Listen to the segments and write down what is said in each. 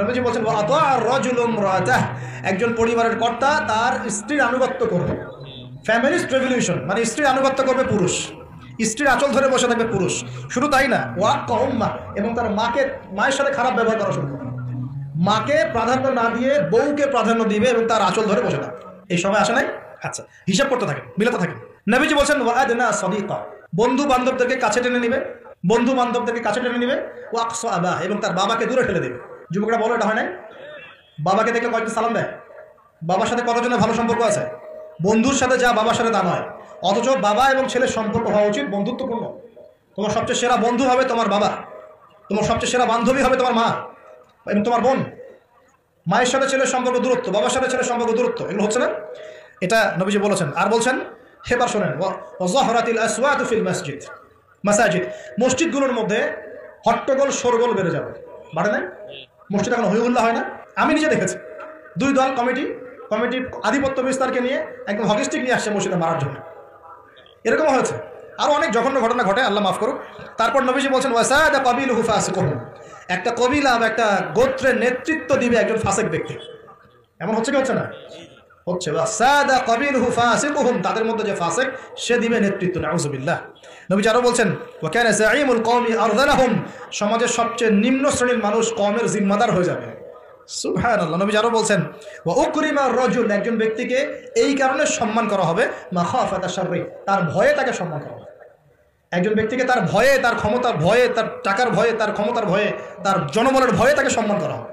নবীজি বলছেন একজন পরিবারের কর্তা তার স্ত্রীর আনুগত্য করবে। ফ্যামিলিস্ট রেভলিউশন মানে স্ত্রীর আনুগত্য করবে পুরুষ, স্ত্রীর আঁচল ধরে বসে থাকবে পুরুষ। শুধু তাই না, ওয়াক্কা উম্মা, এবং তার মায়ের সাথে খারাপ ব্যবহার করা শুরু করবে। মাকে প্রাধান্য না দিয়ে বউকে প্রাধান্য দিবে এবং তার আঁচল ধরে বসে থাকবে। এই সময় আসে নাই? আচ্ছা, হিসাব করতে থাকেন, মিলাতে থাকেন। নবীজি বলছেন ওয়াদনা সাদিকা, বন্ধু বান্ধবদেরকে কাছে টেনে নিবে, বন্ধু বান্ধবদেরকে কাছে টেনে নিবে। ওয়াকসা আবা, এবং তার বাবাকে দূরে ঠেলে দেবে। যুবকরা বলো, এটা হয় নাই? বাবাকে দেখলে কয়েকটা সালাম দেয়। বাবার সাথে কতজনের ভালো সম্পর্ক আছে? বন্ধুর সাথে যা বাবার সাথে তা নয়। অথচ বাবা এবং ছেলের সম্পর্ক হওয়া উচিত বন্ধুত্বপূর্ণ। তোমার সবচেয়ে সেরা বন্ধু হবে তোমার বাবা, তোমার সবচেয়ে সেরা বান্ধবী হবে তোমার মা এবং তোমার বোন। মায়ের সাথে ছেলের সম্পর্ক দূরত্ব, বাবার সাথে ছেলের সম্পর্ক দূরত্ব, এগুলো হচ্ছে না? এটা নবীজি বলেছেন। আর বলছেন, হেবার শোনেন, ওয়াযাহরাতিল আসওয়াতু ফিল মাসাজিদ, মসজিদগুলোর মধ্যে হট্টগোল শোরগোল বেড়ে যাবে। বাড়ে না? মসজিদ এখন হইহুল্লাহ হয় না? আমি নিজে দেখেছি, দুই দল কমিটি আধিপত্য বিস্তারকে নিয়ে একদম হকিস্টিক নিয়ে আসছে মসজিদে মারার জন্য। এরকম হয়েছে। আরও অনেক জঘন্য ঘটনা ঘটে, আল্লাহ মাফ করুক। তারপর নবীজি বলছেন ওয়াসাদা কাবিলুহু ফাসিকুহুম, একটা কবিলা বা একটা গোত্রের নেতৃত্ব দিবে একজন ফাসিক ব্যক্তি। এমন হচ্ছে কি হচ্ছে না? হচ্ছে। ওয়াসাদা কাবিলুহু ফাসিকুহুম, তাদের মধ্যে যে ফাসিক সে দিবে নেতৃত্ব। নাউযুবিল্লাহ। নবীজি আরও বলছেন ওয়া কানা যাঈমুল কওমি আরযালাহুম, সমাজের সবচেয়ে নিম্ন শ্রেণীর মানুষ কওমের জিম্মাদার হয়ে যাবে। সুবহানাল্লাহ। নবীজি আরও বলছেন ওয়া উকরিমা রাজুল, একজন ব্যক্তিকে এই কারণে সম্মান করা হবে মাখাফাতা শাররি, তার ভয়ে তাকে সম্মান করা হবে। একজন ব্যক্তিকে তার ভয়ে, তার ক্ষমতার ভয়ে, তার টাকার ভয়ে, তার ক্ষমতার ভয়ে, তার জনবলের ভয়ে তাকে সম্মান করা হবে।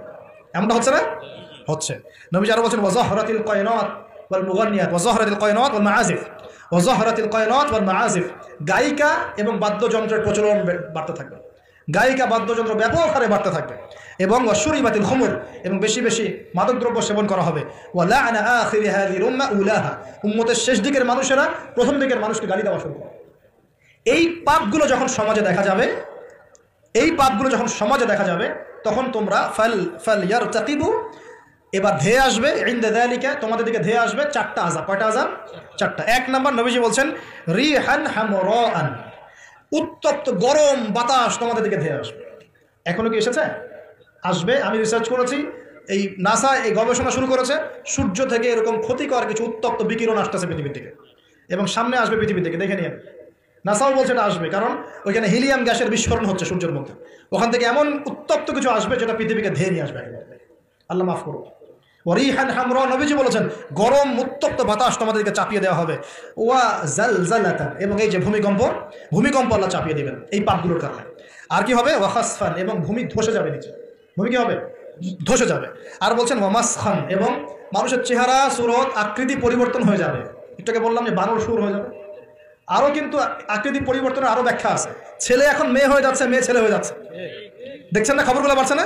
এমনটা হচ্ছে না? হচ্ছে। নবীজি আরও বলছেন ওয়াযাহরাতিল কায়নাত ওয়াল মুগান্নিয়াত ওয়াযাহরাতিল কায়নাত ওয়াল মাআজিফ ওয়াযাহরাতিল কায়নাত ওয়াল মাআজিফ, গায়িকা এবং বাদ্যযন্ত্রের প্রচলন বাড়তে থাকবে। গায়িকা বাদ্যযন্ত্র ব্যাপক হারে বাড়তে থাকবে। এবং ওয়াশুরিবাতিল খুমুর, এবং বেশি বেশি মাদকদ্রব্য সেবন করা হবে। ওয়া লা'না আখিরি হাযিহিল উম্মাহ উলাহা, উম্মতের শেষ দিকের মানুষেরা প্রথম দিকের মানুষকে গালি দেওয়া শুরু করে। এই পাপগুলো যখন সমাজে দেখা যাবে, তখন তোমরা ফাল ইয়ারতাকিবু, এবার ধেয়ে আসবে ইনদা যালিকা, তোমাদের দিকে ধেয়ে আসবে চারটা আযাব। কয়টা আযাব? চারটা। এক নাম্বার, নবীজি বলছেন রিহান হামরাআন, উত্তপ্ত গরম বাতাস তোমাদের দিকে ধেয়ে আসবে। এখনো কি এসেছে? আসবে। আমি রিসার্চ করেছি, এই নাসা এই গবেষণা শুরু করেছে, সূর্য থেকে এরকম ক্ষতিকর কিছু উত্তপ্ত বিকিরণ আসতেছে পৃথিবীর দিকে, এবং সামনে আসবে পৃথিবীর দিকে। দেখে নিয়ে নাসাও বলছে এটা আসবে, কারণ ওইখানে হিলিয়াম গ্যাসের বিস্ফোরণ হচ্ছে সূর্যের মধ্যে। ওখান থেকে এমন উত্তপ্ত কিছু আসবে যেটা পৃথিবীকে ধেয়ে নিয়ে আসবে। আল্লাহ মাফ করুন। ওয়ারিহান হামরা, নবীজি বলেছেন গরম উত্তপ্ত বাতাস তোমাদেরকে চাপিয়ে দেওয়া হবে। ওয়া জালজালাতান, এবং এই যে ভূমিকম্প আল্লাহ চাপিয়ে দিবেন এই পাপগুলোর কারণে। আর কি হবে? ওয়া খাসফান, এবং ভূমি ধসে যাবে নিচে। ভূমি কি হবে? ধসে যাবে। আর বলছেন ওয়া মাসখান, এবং মানুষের চেহারা সুরত আকৃতি পরিবর্তন হয়ে যাবে। একটুকে বললাম যে বানর সুর হয়ে যাবে। আরও কিন্তু আকৃতি পরিবর্তনের আরও ব্যাখ্যা আছে। ছেলে এখন মেয়ে হয়ে যাচ্ছে, মেয়ে ছেলে হয়ে যাচ্ছে। দেখছেন না খবরগুলো বাড়ছে না?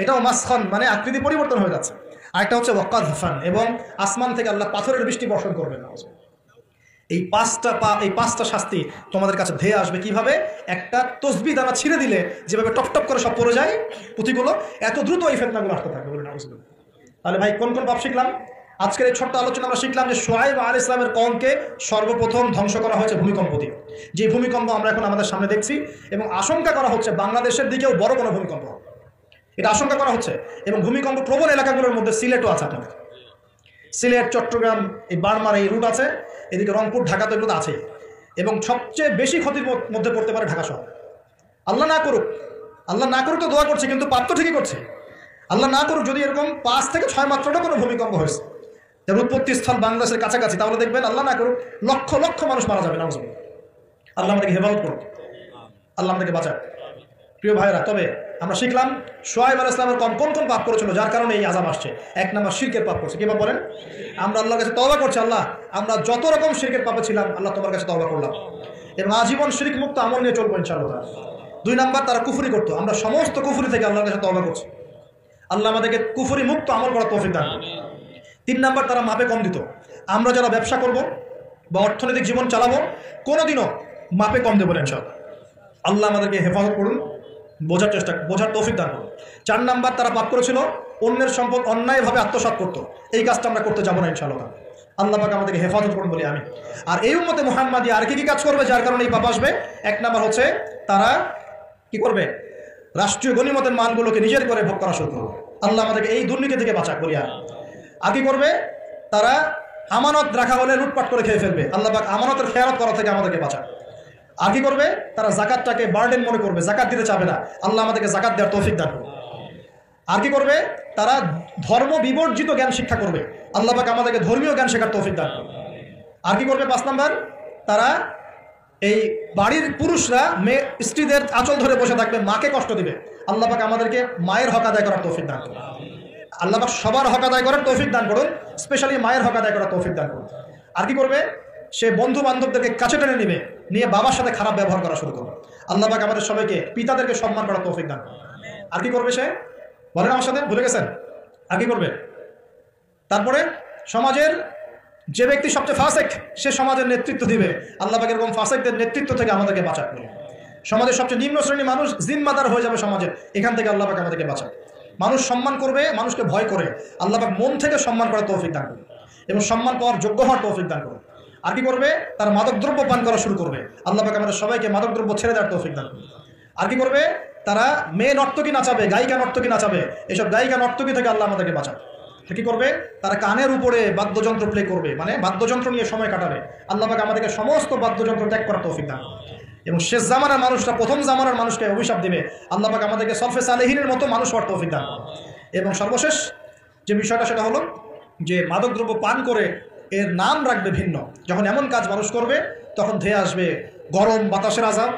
এটাও মাসখান মানে আকৃতি পরিবর্তন হয়ে যাচ্ছে। আরেকটা হচ্ছে ওয়াকাযফান, এবং আসমান থেকে আল্লাহ পাথরের বৃষ্টি বর্ষণ করবেন। এই পাঁচটা শাস্তি তোমাদের কাছে ধেয়ে আসবে। কিভাবে? একটা তসবিহ দানা ছিঁড়ে দিলে যেভাবে টপ টপ করে সব পড়ে যায় পুঁথিগুলো, এত দ্রুত এই ফিতনাগুলো আসতে থাকবে। তাহলে ভাই কোন কোন পাপ শিখলাম? আজকের এই ছোট্ট আলোচনা আমরা শিখলাম যে শুআয়ব আলাইহিস সালামের কওমকে সর্বপ্রথম ধ্বংস করা হয়েছে ভূমিকম্প দিয়ে। যে ভূমিকম্প আমরা এখন আমাদের সামনে দেখছি, এবং আশঙ্কা করা হচ্ছে বাংলাদেশের দিকেও বড় কোনো ভূমিকম্প হবে, এটা আশঙ্কা করা হচ্ছে। এবং ভূমিকম্প প্রবল এলাকাগুলোর মধ্যে সিলেটও আছে। আপনাদের সিলেট, চট্টগ্রাম, এই বার্মার এই রুট আছে, এদিকে রংপুর, ঢাকা তো এগুলো আছে। এবং সবচেয়ে বেশি ক্ষতির মধ্যে পড়তে পারে ঢাকা শহর। আল্লাহ না করুক তো দোয়া করছে, কিন্তু পাপ তো ঠিকই করছে। আল্লাহ না করুক যদি এরকম 5 থেকে 6 মাত্রাটা কোনো ভূমিকম্প হয়েছে, যার উৎপত্তি স্থল বাংলাদেশের কাছাকাছি, তাহলে দেখবেন আল্লাহ না করুক লক্ষ লক্ষ মানুষ মারা যাবে। নাউযুবিল্লাহ। আল্লাহ আমাদেরকে হেফাজত করুক, আল্লাহ আমাদেরকে বাঁচাক। প্রিয় ভাইরা, তবে আমরা শিখলাম শুআয়ব আলাইহিস সালামের কওম কোন কোন পাপ করেছিল যার কারণে এই আযাব আসছে। এক নাম্বার, শিরকের পাপ করছে। কি পাপ বলেন? আমরা আল্লাহর কাছে তওবা করছি, আল্লাহ আমরা যত রকম শিরকের পাপে ছিলাম আল্লাহ তোমার কাছে তওবা করলাম, এবং আজীবন শিরক মুক্ত আমল নিয়ে চলবো ইনশাআল্লাহ। 2 নাম্বার, তারা কুফরি করতো, আমরা সমস্ত কুফরি থেকে আল্লাহর কাছে তওবা করছি, আল্লাহ আমাদেরকে কুফরি মুক্ত আমল করার তৌফিক দান করুন। 3 নাম্বার, তারা মাপে কম দিত। আমরা যারা ব্যবসা করব বা অর্থনৈতিক জীবন চালাবো, কোনোদিনও মাপে কম দেবো না ইনশাআল্লাহ। আল্লাহ আমাদেরকে হেফাজত করুন, বোঝার তৌফিক দান করুন। 4 নাম্বার, তারা পাপ করেছিল অন্যের সম্পদ অন্যায়ভাবে আত্মসাৎ করতো। এই কাজটা আমরা করতে যাবো না ইনশাআল্লাহ। আল্লাহ পাক আমাদেরকে হেফাজত করুন বলি আমি। আর এই উম্মতে মুহাম্মাদি আর কি কাজ করবে যার কারণে এই পাপ আসবে? 1 নাম্বার হচ্ছে তারা কি করবে? রাষ্ট্রীয় গনিমতের মালগুলোকে নিজের করে ভোগ করা শুরু করবে। আল্লাহ আমাদেরকে এই দুর্নীতি থেকে বাঁচাক বলিয়া। আর কি করবে? তারা আমানত রাখা হলে লুটপাট করে খেয়ে ফেলবে। আল্লাহ পাক আমানতের খেয়ানত করা থেকে আমাদেরকে বাঁচাক। আর কি করবে? তারা জাকাতটাকে বার্ডেন মনে করবে, জাকাত দিতে চাবে না। আল্লাহ আমাদেরকে জাকাত দেওয়ার তৌফিক দান করবে। আর কি করবে? তারা ধর্ম বিবর্জিত জ্ঞান শিক্ষা করবে। আল্লাহ পাক আমাদেরকে ধর্মীয় জ্ঞান শেখার তৌফিক দান করবে। আর কি করবে? 5 নাম্বার, তারা এই বাড়ির পুরুষরা মেয়ে স্ত্রীদের আঁচল ধরে বসে থাকবে, মাকে কষ্ট দিবে। আল্লাহ পাক আমাদেরকে মায়ের হক আদায় করার তৌফিক দান করুন। আল্লাহ পাক সবার হক আদায় করার তৌফিক দান করুন, স্পেশালি মায়ের হক আদায় করার তৌফিক দান করুন। আর কি করবে? সে বন্ধু বান্ধবদেরকে কাছে টেনে নিবে, নিয়ে বাবার সাথে খারাপ ব্যবহার করা শুরু করবে। আল্লাহ পাক আমাদের সবাইকে পিতাদেরকে সম্মান করার তৌফিক দান করুন। আর কি করবে সে? বলেন আমার সাথে, ভুলে গেছেন? আর কি করবে? তারপরে সমাজের যে ব্যক্তি সবচেয়ে ফাসেক, সে সমাজের নেতৃত্ব দিবে। আল্লাহ পাক এরকম ফাসেকদের নেতৃত্ব থেকে আমাদেরকে বাঁচাক। সমাজের সবচেয়ে নিম্ন শ্রেণীর মানুষ জিম্মাদার হয়ে যাবে সমাজের, এখান থেকে আল্লাহ পাক আমাদেরকে বাঁচাক। মানুষ সম্মান করবে, মানুষকে ভয় করে। আল্লাহ পাক মন থেকে সম্মান করার তৌফিক দান করুন এবং সম্মান পাওয়ার যোগ্য হওয়ার তৌফিক দান করুন। আর কি করবে? তারা মাদকদ্রব্য পান করা শুরু করবে। আল্লাহ পাক আমাদের সবাইকে মাদকদ্রব্য ছেড়ে দেওয়ার তৌফিক দান করুন। আর কি করবে? তারা মেয়ে নর্তকী নাচাবে, গায়িকা নর্তকী নাচাবে। এসব গায়িকা নর্তকী থেকে আল্লাহ আমাদেরকে বাঁচাক। কি করবে? তারা কানের উপরে বাদ্যযন্ত্র প্লে করবে, মানে বাদ্যযন্ত্র নিয়ে সময় কাটাবে। আল্লাহ পাক আমাদেরকে সমস্ত বাদ্যযন্ত্র ত্যাগ করার তৌফিক দান। এবং শেষ জামানার মানুষরা প্রথম জামানার মানুষকে অভিশাপ দিবে। আল্লাহ পাক আমাদেরকে সলফে সালেহিনের মতো মানুষ হওয়ার তৌফিক দান। এবং সর্বশেষ যে বিষয়টা, সেটা হলো যে মাদকদ্রব্য পান করে এর নাম রাখবে ভিন্ন। যখন এমন কাজ মানুষ করবে, তখন ধেয়ে আসবে গরম বাতাসের আযাব,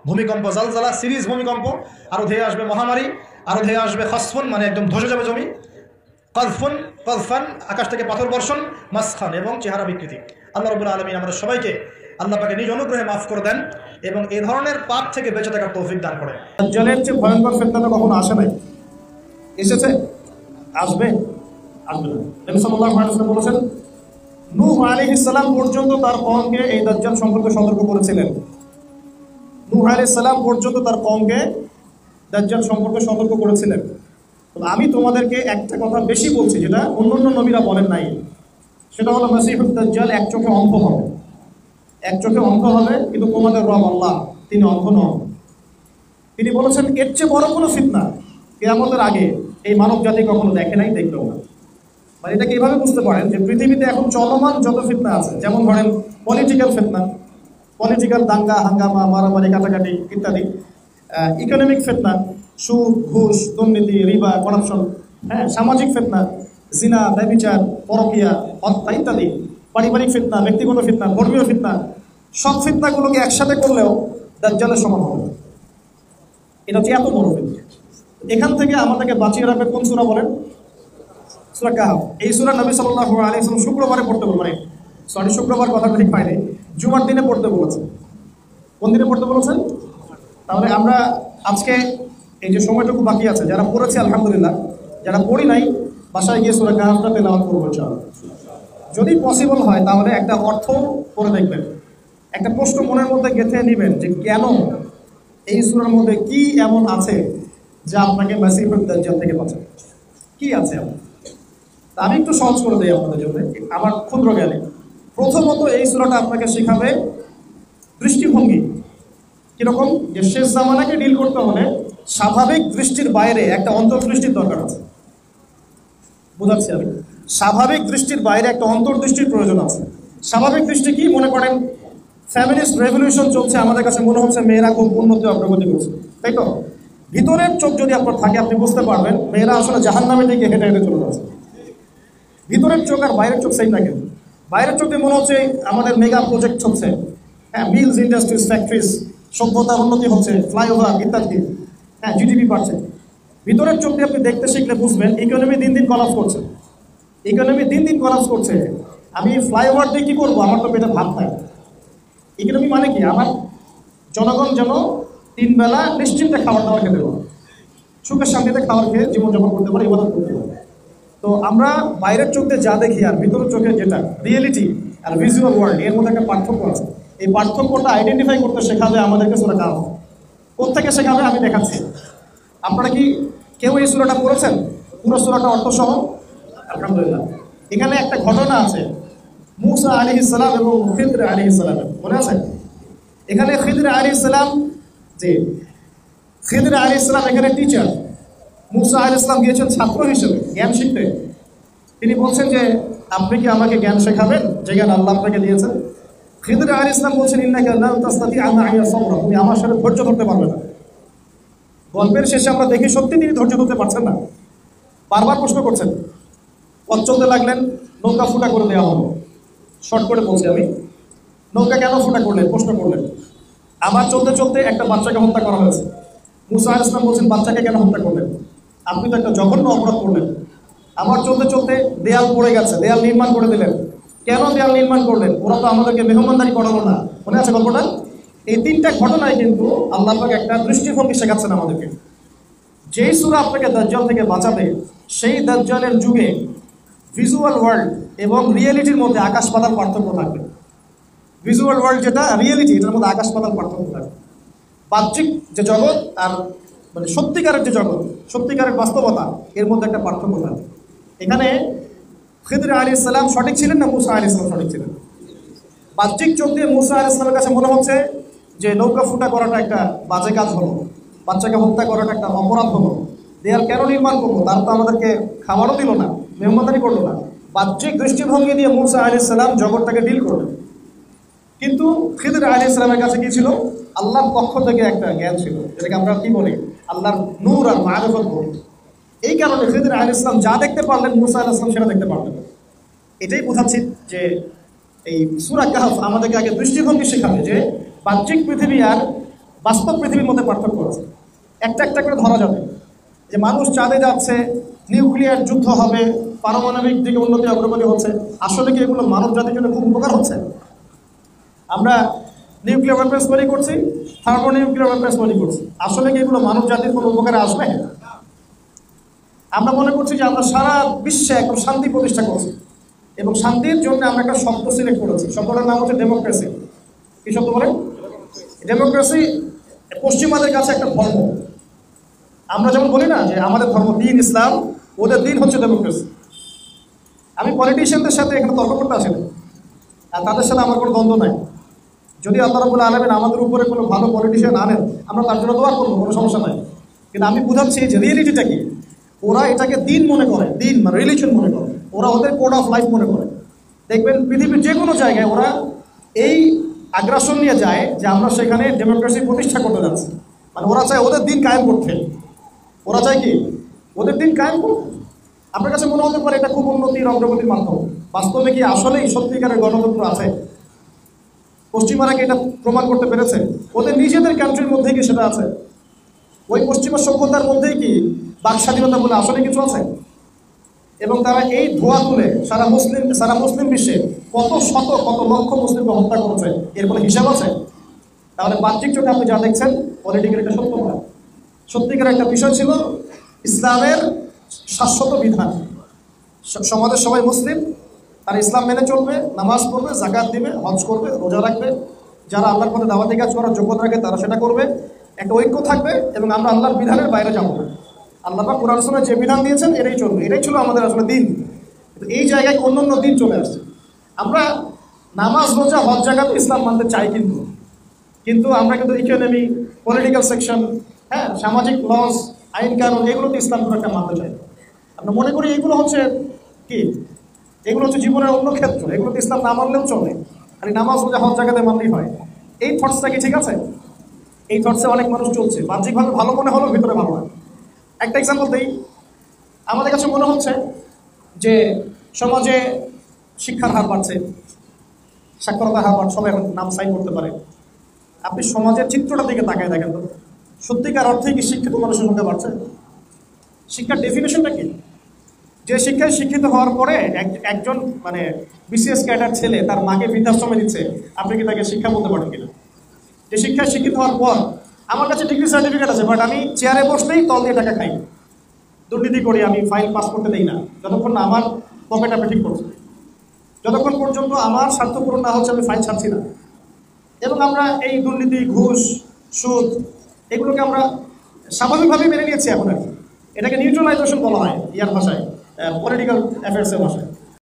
ভূমিকম্প, জালজালা, সিরিজ ভূমিকম্প, আরও ধেয়ে আসবে মহামারী, আরও ধেয়ে আসবে খসফুন, মানে একদম ধসে যাবে জমি, কযফান, আকাশ থেকে পাথর বর্ষণ, মাসখান এবং চেহারা বিকৃতি। আল্লাহ রাব্বুল আলামিন আমাদের সবাইকে আল্লাহ পাকে নিজ অনুগ্রহে মাফ করে দেন এবং এই ধরনের পাপ থেকে বেঁচে থাকার তৌফিক দান করেন। দাজ্জালের চেয়ে ভয়ঙ্কর ফিতনা কখনো আসে নাই, এসেছে, আসবে, আসবে না। নবী সাল্লাল্লাহু আলাইহি ওয়াসাল্লাম বলেছেন, নূহ আলাইহিস সালাম পর্যন্ত তার কওমকে এই দাজ্জাল সম্পর্কে সতর্ক করেছিলেন। নূহ আলাইহিস সালাম পর্যন্ত তার কওমকে দাজ্জাল সম্পর্কে সতর্ক করেছিলেন। আমি তোমাদেরকে একটা কথা বেশি বলছি, যেটা অন্যান্য নবীরা বলেন নাই। সেটা হলো মাসীহুদ দাজ্জাল এক চোখে অন্ধ হবে। এক চোখে অন্ধ হবে, কিন্তু তোমাদের রব আল্লাহ তিনি অন্ধ নন। তিনি বলেছেন এর চেয়ে বড় কোনো ফিতনা কিয়ামতের আগে এই মানব জাতি কখনো দেখে নাই, দেখবেও না। মানে এটাকে এইভাবে বুঝতে পারেন যে পৃথিবীতে এখন চলমান যত ফিতনা আছে, যেমন ধরেন পলিটিক্যাল ফিতনা, পলিটিক্যাল দাঙ্গা হাঙ্গামা, মারামারি, কাটাকাটি ইত্যাদি, ইকোনমিক ফিতনা, সুদ, ঘুষ, দুর্নীতি, রিবা, করাপশন, হ্যাঁ, সামাজিক ফিতনা, জিনা, ব্যভিচার, পরকীয়া, হত্যা ইত্যাদি, পারিবারিক ফিতনা, ব্যক্তিগত ফিতনা, ধর্মীয় ফিতনা, সব ফিতনাগুলোকে একসাথে করলেও দাজ্জালের সমান হবে। এটা হচ্ছে এত বড় ফিতনা। এখান থেকে আমাদেরকে বাঁচিয়ে রাখবে কোন সূরা বলেন? সূরা কাহফ। এই সূরা নবী সাল্লাল্লাহু আলাইহি ওয়াসাল্লাম শুক্রবারে পড়তে বলেন, মানে শুক্রবার কথাটা ঠিক পাইনি, জুমার দিনে পড়তে বলেছেন। কোন দিনে পড়তে বলেছেন? তাহলে আমরা আজকে এই যে সময়টুকু বাকি আছে, যারা পড়েছে আলহামদুলিল্লাহ, যারা পড়ি নাই বাসায় গিয়ে সূরা কাহফটা তেলাওয়াত করবো ইনশাআল্লাহ। যদি পসিবল হয় তাহলে একটা অর্থ পড়ে দেখবেন, একটা প্রশ্ন মনের মধ্যে গেঁথে নেবেন যে কেন এই সূরার মধ্যে কি এমন আছে যা আপনাকে মাসীহুদ দাজ্জাল থেকে বাঁচাবে, কি আছে এমন। আমি একটু সহজ করে দিই আপনাদের জন্য আমার ক্ষুদ্র জ্ঞানে। প্রথমত এই সূরাটা আপনাকে শেখাবে দৃষ্টিভঙ্গি। কিরকম? যে শেষ জামানাকে ডিল করতে হলে স্বাভাবিক দৃষ্টির বাইরে একটা অন্তর্দৃষ্টির দরকার আছে। বুঝাচ্ছি আমি, স্বাভাবিক দৃষ্টির বাইরে একটা অন্তর্দৃষ্টির প্রয়োজন আছে। স্বাভাবিক দৃষ্টি কি? মনে করেন ফ্যামিলিস্ট রেভলিউশন চলছে, আমাদের কাছে মনে হচ্ছে মেয়েরা খুব উন্নতি অগ্রগতি করছে, তাই তো? ভিতরের চোখ যদি আপনার থাকে, আপনি বুঝতে পারবেন মেয়েরা আসলে জাহান্নামের দিকে হেঁটে হেঁটে চলে যাচ্ছে। ভিতরের চোখ আর বাইরের চোখ সেই থাকে। বাইরের চোখে মনে হচ্ছে আমাদের মেগা প্রজেক্ট হচ্ছে, হ্যাঁ, মিলস, ইন্ডাস্ট্রিজ, ফ্যাক্টরিজ, সভ্যতার উন্নতি হচ্ছে, ফ্লাইওভার ইত্যাদি, হ্যাঁ, জিডিপি বাড়ছে। ভিতরের চোখ দিয়ে আপনি দেখতে শিখলে বুঝবেন ইকোনমি দিন দিন কলাপস করছে, ইকোনমি দিন দিন কলাপস করছে। আমি ফ্লাইওভার দিয়ে কী করবো? আমার তো পেটে ভাত নাই। ইকোনমি মানে কি? আমার জনগণ যেন 3 বেলা নিশ্চিন্তে খাবার দাবার খেতে পারে, সুখের শান্তিতে খাবার খেয়ে জীবনযাপন করতে পারে, ইবাদত করতে পারে। তো আমরা বাইরের চোখ দিয়ে যা দেখি আর ভিতরের চোখে যেটা রিয়েলিটি আর ভিজুয়াল ওয়ার্ল্ড, এর মধ্যে একটা পার্থক্য আছে। এই পার্থক্যটা আইডেন্টিফাই করতে শেখাবে আমাদেরকে সূরা কাহফ। কোত্থেকে শেখাবে আমি দেখাচ্ছি। আপনারা কি কেউ এই সূরাটা পড়েছেন? পুরো সূরাটা অর্থসহ? আলহামদুলিল্লাহ। এখানে একটা ঘটনা আছে মূসা আলাইহিস সালাম এবং খিদর আলাইহিস সালামের, মনে আছে? এখানে খিদর আলাইহিস সালাম যে খিদির আলাইহিস সালাম এখানে টিচার, মুসা আলাইহিস সালাম গিয়েছেন ছাত্র হিসেবে জ্ঞান শিখতে। তিনি বলছেন যে আপনি কি আমাকে জ্ঞান শেখাবেন যে জ্ঞান আল্লাহ আপনাকে দিয়েছেন? খিদির আলাইহিস সালাম বলছেন ইন্নাকা লান তাসতাতিআ মা'ইয়া সাবরা, তুমি আমার সাথে ধৈর্য ধরতে পারবে না। গল্পের শেষে আমরা দেখি সত্যি তিনি ধৈর্য ধরতে পারছেন না, বারবার প্রশ্ন করছেন। পথ চলতে লাগলেন, নৌকা ফুটা করে দেওয়া হলো। শর্ট করে বলছি আমি, নৌকা কেন ফুটা করলেন প্রশ্ন করলেন। আবার চলতে চলতে একটা বাচ্চাকে হত্যা করা হয়েছে। মুসা আলাইহিস সালাম বলছেন বাচ্চাকে কেন হত্যা করলেন? আপনি তো একটা জঘন্য অপরাধ করলেন। আবার চলতে চলতে দেয়াল পড়ে গেছে, দেয়াল নির্মাণ করে দিলেন। কেন দেয়াল নির্মাণ করলেন? ওরা তো আমাদেরকে মেহমানদারি করালো না। মনে আছে গল্পটা? এই তিনটা ঘটনায় কিন্তু আল্লাহ পাক একটা দৃষ্টিভঙ্গি শেখাচ্ছেন আমাদেরকে। যেই সূরা আপনাকে দাজ্জাল থেকে বাঁচাবে, সেই দাজ্জালের যুগে ভিজুয়াল ওয়ার্ল্ড এবং রিয়েলিটির মধ্যে আকাশ পাতাল পার্থক্য থাকবে। ভিজুয়াল ওয়ার্ল্ড যেটা, রিয়েলিটি এটার মধ্যে আকাশ পাতাল পার্থক্য থাকবে। বাহ্যিক যে জগৎ আর মানে সত্যিকারের যে জগৎ, সত্যিকারের বাস্তবতা, এর মধ্যে একটা পার্থক্য থাকবে। এখানে খিদির আলাইহিস সালাম সঠিক ছিলেন না মুসা আলাইহিস সালাম সঠিক ছিলেন? বাহ্যিক চোখ দিয়ে মুসা আলাইহিস সালামের কাছে মনে হচ্ছে যে নৌকা ফুটা করাটা একটা বাজে কাজ হলো, বাচ্চাকে হত্যা করাটা একটা অপরাধ হলো, দেয়াল কেন নির্মাণ করবো, তার তো আমাদেরকে খাবারও দিল না, মেহমানদারি করলো না। বাহ্যিক দৃষ্টিভঙ্গি দিয়ে মুসা আলাইহিস সালাম জগৎটাকে ডিল করলেন। কিন্তু খিদির আলাইহিস সালামের কাছে কি ছিল? আল্লাহর পক্ষ থেকে একটা জ্ঞান ছিল, যেটাকে আমরা কি বলি, আল্লাহর নূর আর মারিফত বলি। এই কারণে খিদির আলাইহিস সালাম যা দেখতে পারলেন মুসা আলাইহিস সালাম সেটা দেখতে পারলেন। এটাই বোঝাচ্ছি যে এই সূরা কাহফ আমাদেরকে আগে দৃষ্টিভঙ্গি শেখাবে যে বাহ্যিক পৃথিবী আর বাস্তব পৃথিবীর মধ্যে পার্থক্য আছে। একটা একটা করে ধরা যাবে যে মানুষ চাঁদে যাচ্ছে, নিউক্লিয়ার যুদ্ধ হবে, পারমাণবিক দিকে উন্নতি অগ্রগতি হচ্ছে। আসলে কি এগুলো মানব জাতির জন্য খুব উপকার হচ্ছে? আমরা নিউক্লিয়ার ওয়েপন্স তৈরি করছি, থার্মোনিউক্লিয়ার ওয়েপন্স তৈরি করছি, আসলে কি এগুলো মানব জাতির কোনো উপকারে আসবে? আমরা মনে করছি যে আমরা সারা বিশ্বে একদম শান্তি প্রতিষ্ঠা করছি এবং শান্তির জন্য আমরা একটা শব্দ সিলেক্ট করেছি। শব্দটার নাম হচ্ছে ডেমোক্রেসি। কি শব্দ বলেন? ডেমোক্রেসি পশ্চিমাদের কাছে একটা ধর্ম। আমরা যেমন বলি না যে আমাদের ধর্ম দিন ইসলাম, ওদের দিন হচ্ছে ডেমোক্রেসি। আমি পলিটিশিয়ানদের সাথে এখানে তর্ক করতে আসি না, আর তাদের সাথে আমার কোনো দ্বন্দ্ব নাই। যদি আল্লাহ রাব্বুল আলামিন আমাদের উপরে কোনো ভালো পলিটিশিয়ান আনেন, আমরা তার জন্য দোয়া করবো, কোনো সমস্যা নাই। কিন্তু আমি বুঝাচ্ছি যে রিয়েলিটিটা কি। ওরা এটাকে দিন মনে করে, দিন মানে রিলিজিয়ন মনে করে, ওরা ওদের কোড অফ লাইফ মনে করে। দেখবেন পৃথিবীর যে কোনো জায়গায় ওরা এই আগ্রাসন নিয়ে যায় যে আমরা সেখানে ডেমোক্রেসি প্রতিষ্ঠা করতে যাচ্ছি। মানে ওরা চায় ওদের দিন কায়েম করতে, ওরা চায় কি ওদের দিন কায়েম করতে। আপনার কাছে মনে হতে পারে এটা খুব উন্নতির অগ্রগতির মাধ্যম, বাস্তবে কি আসলেই সত্যিকারের গণতন্ত্র আছে? পশ্চিমারা কি এটা প্রমাণ করতে পেরেছে? ওদের নিজেদের কান্ট্রির মধ্যেই কি সেটা আছে? ওই পশ্চিমা সভ্যতার মধ্যেই কি বাক স্বাধীনতা বলে আসলে কিছু আছে? এবং তারা এই ধোয়া তুলে সারা মুসলিম বিশ্বে কত শত কত লক্ষ মুসলিমকে হত্যা করেছে, এর কোনো হিসাব আছে? তাহলে বাহ্যিক চোখে আপনি যা দেখছেন পলিটিক্যাল এটা সত্য নয়। সত্যিকার একটা বিষয় ছিল ইসলামের শাশ্বত বিধান। সমাজের সবাই মুসলিম, তারা ইসলাম মেনে চলবে, নামাজ পড়বে, যাকাত দিবে, হজ করবে, রোজা রাখবে। যারা আল্লাহর পথে দাওয়াতি কাজ করার যোগ্যতা রাখে তারা সেটা করবে। একটা ঐক্য থাকবে এবং আমরা আল্লাহর বিধানের বাইরে যাবো না। আল্লাহ পাক কোরআন সুন্নাহয় যে বিধান দিয়েছেন এটাই চলবে, এটাই ছিল আমাদের আসলে দিন। কিন্তু এই জায়গায় অন্য দিন চলে আসছে। আমরা নামাজ, রোজা, হজ, যাকাত ইসলাম মানতে চাই, কিন্তু আমরা কিন্তু ইকোনমি, পলিটিক্যাল সেকশন, হ্যাঁ, সামাজিক লস, আইন কানুন, এগুলো তো ইসলাম খুব একটা মানতে চাই। আমরা মনে করি এগুলো হচ্ছে কি, এগুলো হচ্ছে জীবনের অন্য ক্ষেত্র, এগুলো তো ইসলাম না মানলেও চলে, খালি নামাজ, রোজা, হজ, যাকাতে মানলেই হয়। এই থটসটা কি ঠিক আছে? এই থটসে অনেক মানুষ চলছে, বাহ্যিকভাবে ভালো মনে হলো, ভিতরে ভালো হয়। একটা এক্সাম্পল দিই, আমাদের কাছে মনে হচ্ছে যে সমাজে শিক্ষার হার বাড়ছে, সাক্ষরতার হার বাড়ছে, সবাই এখন নাম সাইন করতে পারে। আপনি সমাজের চিত্রটার দিকে তাকায় দেখেন তো, সত্যিকার অর্থে কি শিক্ষিত মানুষের সংখ্যা বাড়ছে? শিক্ষার ডেফিনেশনটা কি? যে শিক্ষায় শিক্ষিত হওয়ার পরে একজন মানে বিসিএস ক্যাডার ছেলে তার মাকে বৃদ্ধাশ্রমে দিচ্ছে, আপনি কি তাকে শিক্ষা বলতে পারেন কিনা? যে শিক্ষায় শিক্ষিত হওয়ার পর আমার কাছে ডিগ্রি সার্টিফিকেট আছে, বাট আমি চেয়ারে বসলেই তল দিয়ে টাকা খাই, দুর্নীতি করি, আমি ফাইল পাস করতে দেই না, যতক্ষণ না আমার পকেট আপনি ঠিক করছে, যতক্ষণ পর্যন্ত আমার স্বার্থ পূরণ না হচ্ছে আমি ফাইল ছাড়ছি না। এবং আমরা এই দুর্নীতি, ঘুষ, সুদ এগুলোকে আমরা স্বাভাবিকভাবেই মেনে নিয়েছি এখন আর কি। এটাকে নিউট্রালাইজেশন বলা হয় ইয়ার ভাষায়, পলিটিক্যাল অ্যাফেয়ার্সের ভাষায়।